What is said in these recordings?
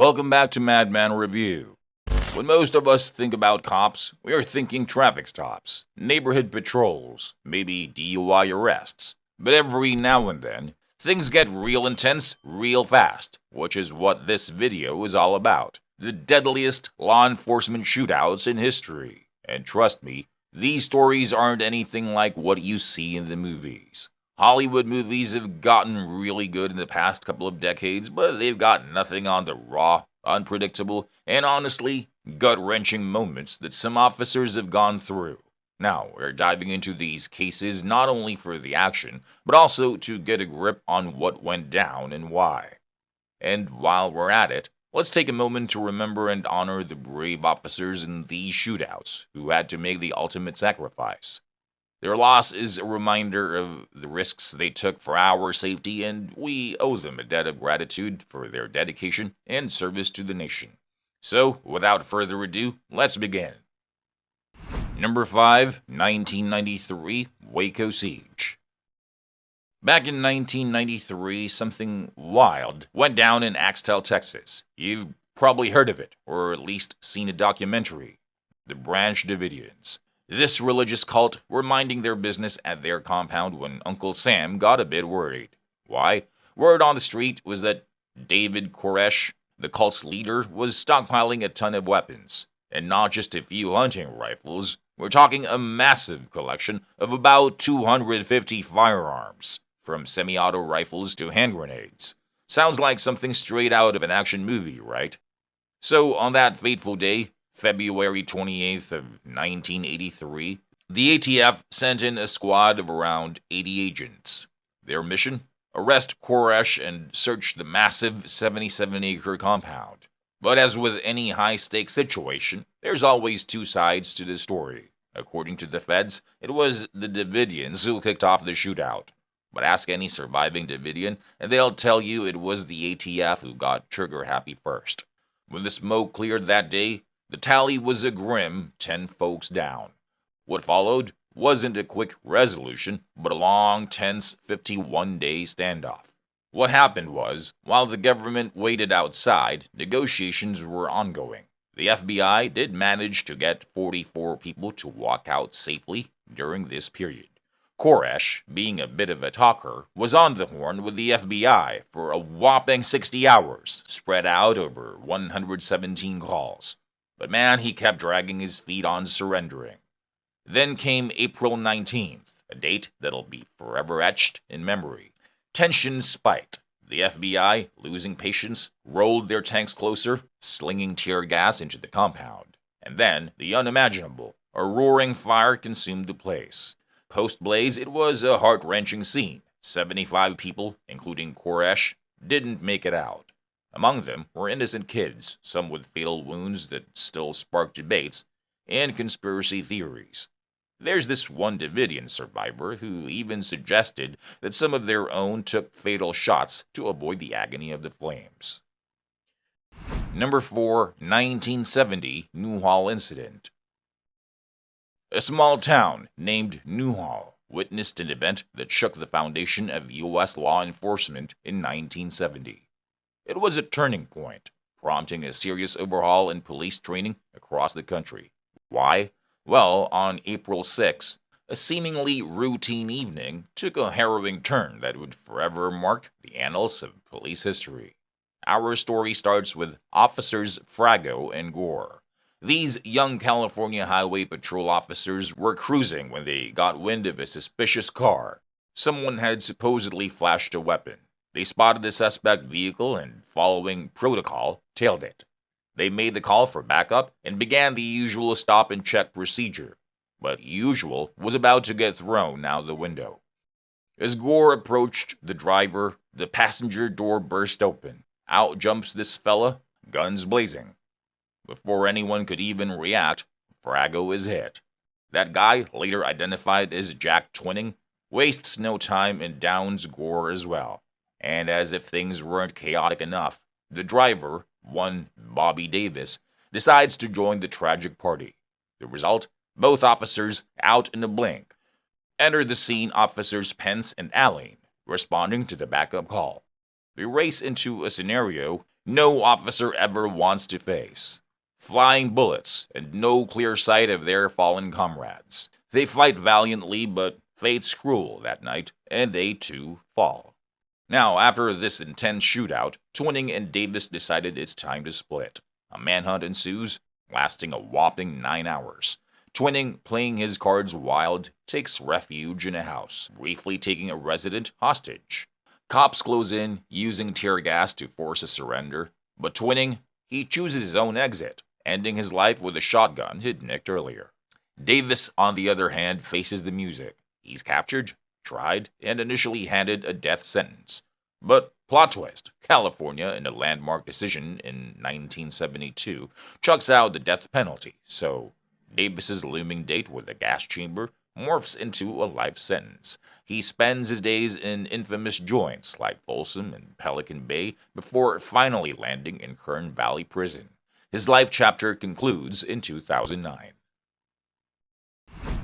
Welcome back to Madman Review. When most of us think about cops, we are thinking traffic stops, neighborhood patrols, maybe DUI arrests. But every now and then, things get real intense real fast, which is what this video is all about. The deadliest law enforcement shootouts in history. And trust me, these stories aren't anything like what you see in the movies. Hollywood movies have gotten really good in the past couple of decades, but they've got nothing on the raw, unpredictable, and honestly, gut-wrenching moments that some officers have gone through. Now, we're diving into these cases not only for the action, but also to get a grip on what went down and why. And while we're at it, let's take a moment to remember and honor the brave officers in these shootouts who had to make the ultimate sacrifice. Their loss is a reminder of the risks they took for our safety, and we owe them a debt of gratitude for their dedication and service to the nation. So, without further ado, let's begin. Number 5, 1993, Wakeo Siege. Back in 1993, something wild went down in Axtell, Texas. You've probably heard of it, or at least seen a documentary. The Branch Davidians. This religious cult were minding their business at their compound when Uncle Sam got a bit worried. Why? Word on the street was that David Koresh, the cult's leader, was stockpiling a ton of weapons. And not just a few hunting rifles. We're talking a massive collection of about 250 firearms, from semi-auto rifles to hand grenades. Sounds like something straight out of an action movie, right? So on that fateful day, February 28th of 1983, the ATF sent in a squad of around 80 agents. Their mission? Arrest Koresh and search the massive 77-acre compound. But as with any high-stakes situation, there's always two sides to the story. According to the feds, it was the Davidians who kicked off the shootout. But ask any surviving Davidian, and they'll tell you it was the ATF who got trigger-happy first. When the smoke cleared that day, the tally was a grim 10 folks down. What followed wasn't a quick resolution, but a long, tense 51-day standoff. What happened was, while the government waited outside, negotiations were ongoing. The FBI did manage to get 44 people to walk out safely during this period. Koresh, being a bit of a talker, was on the horn with the FBI for a whopping 60 hours, spread out over 117 calls. But man, he kept dragging his feet on surrendering. Then came April 19th, a date that'll be forever etched in memory. Tension spiked. The FBI, losing patience, rolled their tanks closer, slinging tear gas into the compound. And then, the unimaginable, a roaring fire consumed the place. Post-blaze, it was a heart-wrenching scene. 75 people, including Koresh, didn't make it out. Among them were innocent kids, some with fatal wounds that still spark debates, and conspiracy theories. There's this one Davidian survivor who even suggested that some of their own took fatal shots to avoid the agony of the flames. Number 4, 1970, Newhall Incident. A small town named Newhall witnessed an event that shook the foundation of U.S. law enforcement in 1970. It was a turning point, prompting a serious overhaul in police training across the country. Why? Well, on April 6, a seemingly routine evening took a harrowing turn that would forever mark the annals of police history. Our story starts with Officers Frago and Gore. These young California Highway Patrol officers were cruising when they got wind of a suspicious car. Someone had supposedly flashed a weapon. They spotted the suspect vehicle and, following protocol, tailed it. They made the call for backup and began the usual stop-and-check procedure. But usual was about to get thrown out the window. As Gore approached the driver, the passenger door burst open. Out jumps this fella, guns blazing. Before anyone could even react, Frago is hit. That guy, later identified as Jack Twinning, wastes no time and downs Gore as well. And as if things weren't chaotic enough, the driver, one Bobby Davis, decides to join the tragic party. The result? Both officers out in a blink. Enter the scene Officers Pence and Allen, responding to the backup call. They race into a scenario no officer ever wants to face. Flying bullets and no clear sight of their fallen comrades. They fight valiantly, but fate's cruel that night, and they too fall. Now, after this intense shootout, Twinning and Davis decided it's time to split. A manhunt ensues, lasting a whopping 9 hours. Twinning, playing his cards wild, takes refuge in a house, briefly taking a resident hostage. Cops close in, using tear gas to force a surrender, but Twinning, he chooses his own exit, ending his life with a shotgun he'd nicked earlier. Davis, on the other hand, faces the music. He's captured, tried, and initially handed a death sentence. But, plot twist, California, in a landmark decision in 1972, chucks out the death penalty, so Davis's looming date with the gas chamber morphs into a life sentence. He spends his days in infamous joints like Folsom and Pelican Bay before finally landing in Kern Valley Prison. His life chapter concludes in 2009.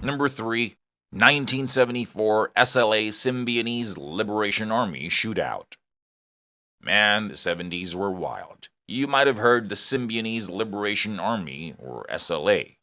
Number 3. 1974 SLA Symbionese Liberation Army Shootout. Man, the 70s were wild. You might have heard the Symbionese Liberation Army, or SLA.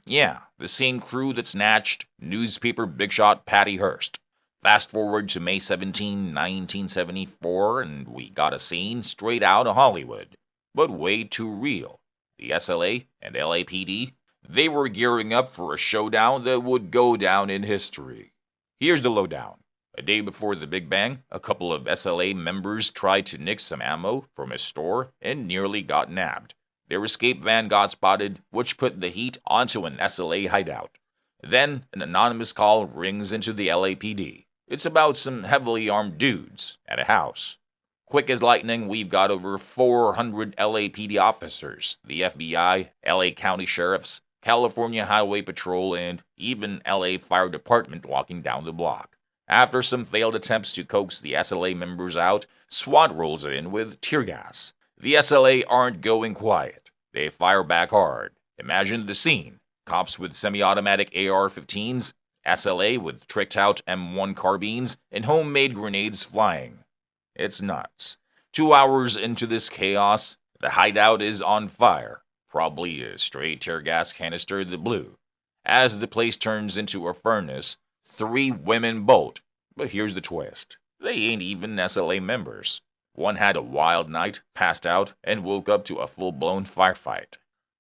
Yeah, the same crew that snatched newspaper bigshot Patty Hearst. Fast forward to May 17, 1974, and we got a scene straight out of Hollywood, but way too real. The SLA and LAPD, they were gearing up for a showdown that would go down in history. Here's the lowdown. A day before the Big Bang, a couple of SLA members tried to nick some ammo from a store and nearly got nabbed. Their escape van got spotted, which put the heat onto an SLA hideout. Then, an anonymous call rings into the LAPD. It's about some heavily armed dudes at a house. Quick as lightning, we've got over 400 LAPD officers, the FBI, LA County Sheriffs, California Highway Patrol, and even LA Fire Department locking down the block. After some failed attempts to coax the SLA members out, SWAT rolls in with tear gas. The SLA aren't going quiet. They fire back hard. Imagine the scene. Cops with semi-automatic AR-15s, SLA with tricked-out M1 carbines, and homemade grenades flying. It's nuts. 2 hours into this chaos, the hideout is on fire. Probably a stray tear gas canister that blew. As the place turns into a furnace, 3 women bolt. But here's the twist. They ain't even SLA members. One had a wild night, passed out, and woke up to a full-blown firefight.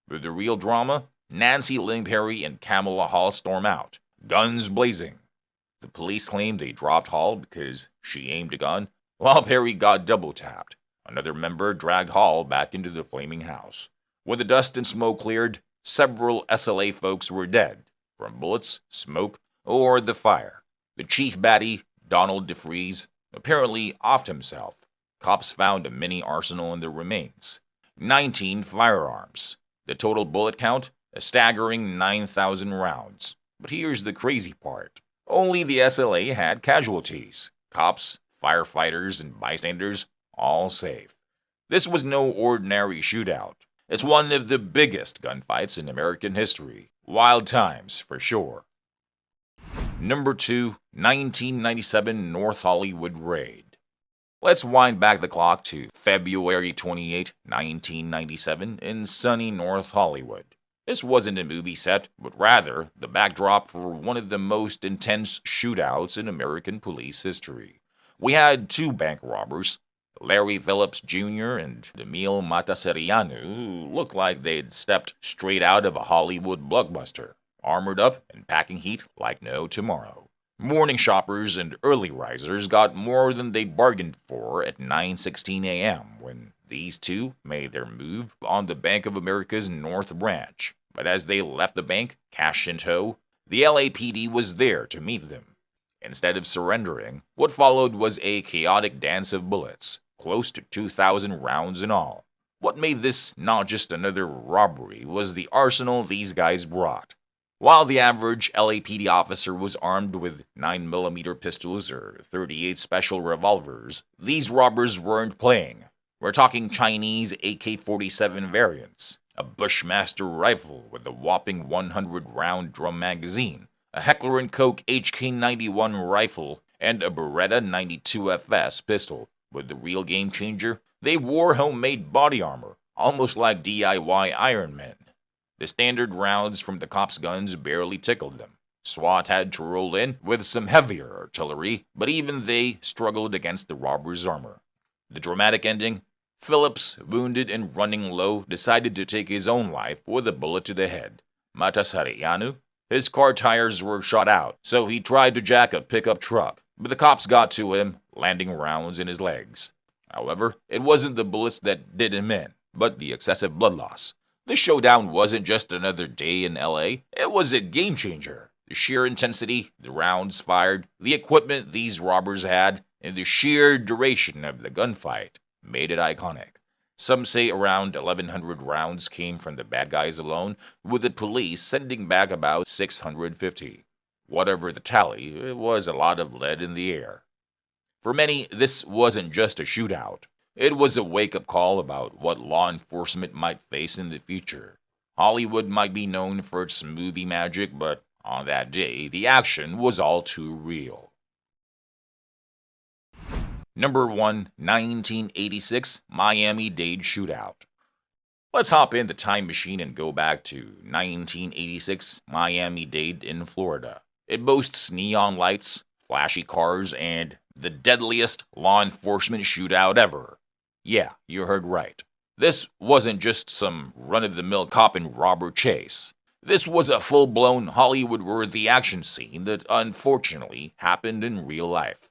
But the real drama? Nancy Lynn Perry and Kamala Hall storm out, guns blazing. The police claim they dropped Hall because she aimed a gun, while Perry got double-tapped. Another member dragged Hall back into the flaming house. When the dust and smoke cleared, several SLA folks were dead, from bullets, smoke, or the fire. The chief baddie, Donald DeFreeze, apparently offed himself. Cops found a mini arsenal in the remains. 19 firearms. The total bullet count? A staggering 9,000 rounds. But here's the crazy part. Only the SLA had casualties. Cops, firefighters, and bystanders, all safe. This was no ordinary shootout. It's one of the biggest gunfights in American history. Wild times, for sure. Number 2, 1997 North Hollywood Raid. Let's wind back the clock to February 28, 1997 in sunny North Hollywood. This wasn't a movie set, but rather the backdrop for one of the most intense shootouts in American police history. We had 2 bank robbers, Larry Phillips Jr. and Emil Mataserianu, who looked like they'd stepped straight out of a Hollywood blockbuster, armored up and packing heat like no tomorrow. Morning shoppers and early risers got more than they bargained for at 9:16 a.m. when these 2 made their move on the Bank of America's North Branch. But as they left the bank, cash in tow, the LAPD was there to meet them. Instead of surrendering, what followed was a chaotic dance of bullets, close to 2,000 rounds in all. What made this not just another robbery was the arsenal these guys brought. While the average LAPD officer was armed with 9mm pistols or 38 special revolvers, these robbers weren't playing. We're talking Chinese AK-47 variants, a Bushmaster rifle with a whopping 100-round drum magazine, a Heckler & Koch HK-91 rifle, and a Beretta 92 FS pistol. But the real game changer? They wore homemade body armor, almost like DIY Iron Men. The standard rounds from the cops' guns barely tickled them. SWAT had to roll in with some heavier artillery, but even they struggled against the robbers' armor. The dramatic ending? Phillips, wounded and running low, decided to take his own life with a bullet to the head. Matasareyanu? His car tires were shot out, so he tried to jack a pickup truck, but the cops got to him, landing rounds in his legs. However, it wasn't the bullets that did him in, but the excessive blood loss. This showdown wasn't just another day in LA, it was a game changer. The sheer intensity, the rounds fired, the equipment these robbers had, and the sheer duration of the gunfight made it iconic. Some say around 1,100 rounds came from the bad guys alone, with the police sending back about 650. Whatever the tally, it was a lot of lead in the air. For many, this wasn't just a shootout. It was a wake-up call about what law enforcement might face in the future. Hollywood might be known for its movie magic, but on that day, the action was all too real. Number 1, 1986 Miami-Dade Shootout. Let's hop in the time machine and go back to 1986 Miami-Dade in Florida. It boasts neon lights, flashy cars, and the deadliest law enforcement shootout ever. Yeah, you heard right. This wasn't just some run-of-the-mill cop and robber chase. This was a full-blown Hollywood-worthy action scene that unfortunately happened in real life.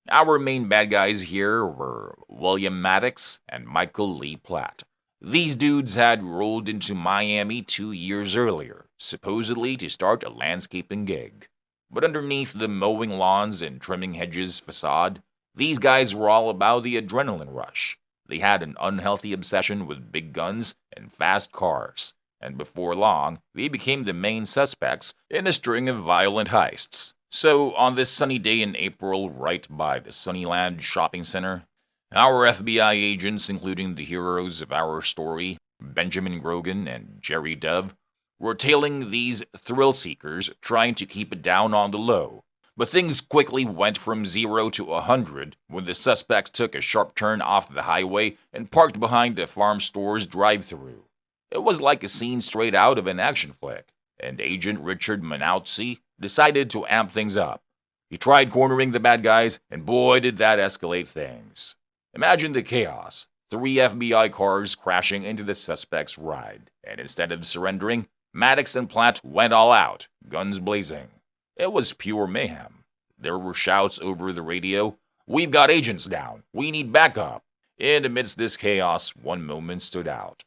Our main bad guys here were William Maddox and Michael Lee Platt. These dudes had rolled into Miami 2 years earlier, supposedly to start a landscaping gig. But underneath the mowing lawns and trimming hedges facade, these guys were all about the adrenaline rush. They had an unhealthy obsession with big guns and fast cars, and before long, they became the main suspects in a string of violent heists. So, on this sunny day in April, right by the Sunnyland Shopping Center, our FBI agents, including the heroes of our story, Benjamin Grogan and Jerry Dove, were tailing these thrill-seekers, trying to keep it down on the low. But things quickly went from 0 to 100 when the suspects took a sharp turn off the highway and parked behind a farm store's drive-thru. It was like a scene straight out of an action flick, and Agent Richard Manautzi decided to amp things up. He tried cornering the bad guys, and boy did that escalate things. Imagine the chaos. 3 FBI cars crashing into the suspect's ride, and instead of surrendering, Maddox and Platt went all out, guns blazing. It was pure mayhem. There were shouts over the radio, "We've got agents down. We need backup." And amidst this chaos, one moment stood out.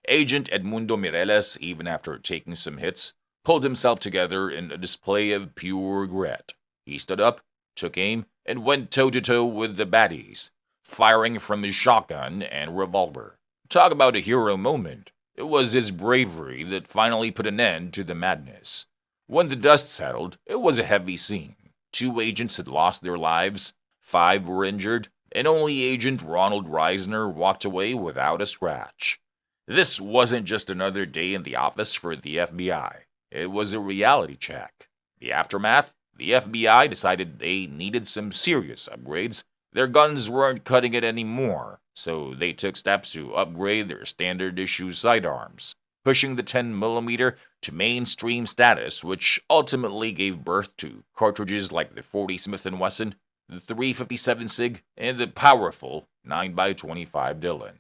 Agent Edmundo Mireles, even after taking some hits, pulled himself together in a display of pure grit. He stood up, took aim, and went toe-to-toe with the baddies, firing from his shotgun and revolver. Talk about a hero moment. It was his bravery that finally put an end to the madness. When the dust settled, it was a heavy scene. 2 agents had lost their lives, 5 were injured, and only Agent Ronald Reisner walked away without a scratch. This wasn't just another day in the office for the FBI. It was a reality check. The aftermath? The FBI decided they needed some serious upgrades. Their guns weren't cutting it anymore, so they took steps to upgrade their standard-issue sidearms, pushing the 10mm to mainstream status, which ultimately gave birth to cartridges like the .40 Smith & Wesson, the .357 SIG, and the powerful 9x25 Dillon.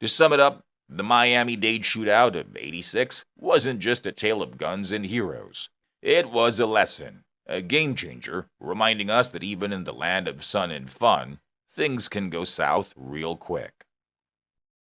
To sum it up, the Miami-Dade Shootout of '86 wasn't just a tale of guns and heroes. It was a lesson, a game changer, reminding us that even in the land of sun and fun, things can go south real quick.